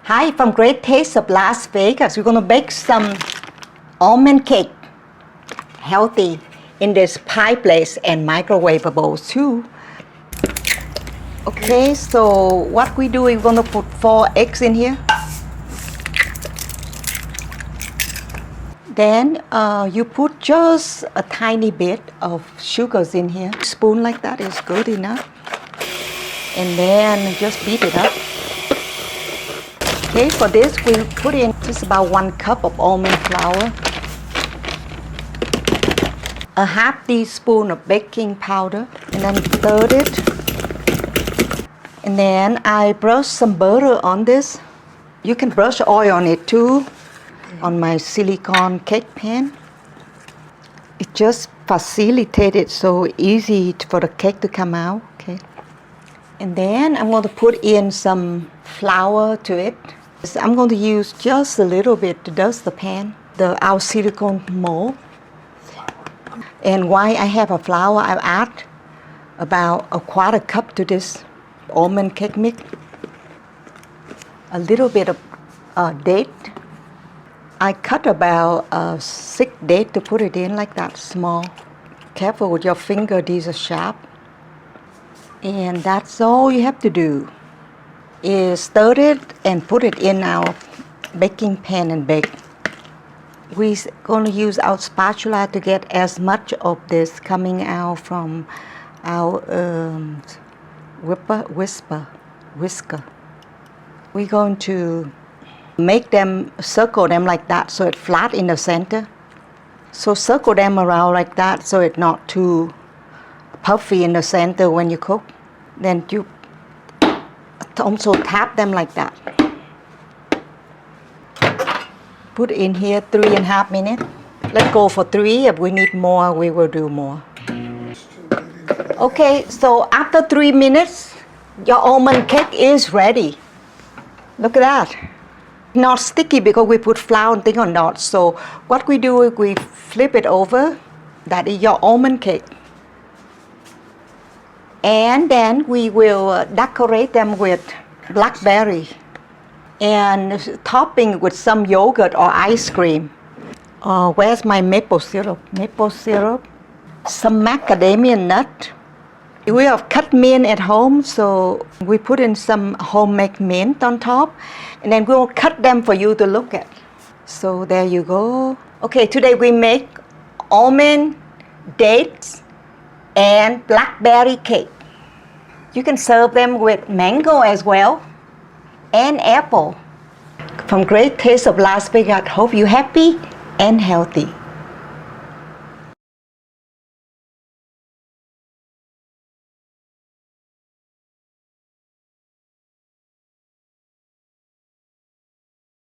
Hi, from Great Taste of Las Vegas. We're gonna bake some almond cake, healthy, in this pie place and microwavable too. Okay, so what we do, we're gonna put 4 eggs in here. Then you put just a tiny bit of sugars in here. A spoon like that is good enough. And then just beat it up. Okay, for this we put in just about 1 cup of almond flour, a half teaspoon of baking powder, and then stir it. And then I brush some butter on this. You can brush oil on it too, on my silicone cake pan. It just facilitates it so easy for the cake to come out. Okay. And then I'm going to put in some flour to it. So I'm going to use just a little bit to dust the pan, our silicone mold. And while I have a flour, I'll add about a 1/4 cup to this almond cake mix. A little bit of date. I cut about 6 dates to put it in like that, small. Careful with your finger, these are sharp. And that's all you have to do, is stir it and put it in our baking pan and bake. We're going to use our spatula to get as much of this coming out from our whisker. We're going to make them, circle them like that so it's flat in the center. So circle them around like that so it's not too puffy in the center when you cook. Then you also tap them like that. Put in here 3.5 minutes. Let's go for 3. If we need more, we will do more. Okay, so after 3 minutes, your almond cake is ready. Look at that. Not sticky because we put flour and thing on top. So what we do is we flip it over. That is your almond cake. And then we will decorate them with blackberry and topping with some yogurt or ice cream. Where's my maple syrup? Maple syrup, some macadamia nut. We have cut mint at home, so we put in some homemade mint on top, and then we'll cut them for you to look at. So there you go. Okay, today we make almond, dates, and blackberry cake. You can serve them with mango as well, and apple. From Great Taste of Las Vegas, hope you're happy and healthy.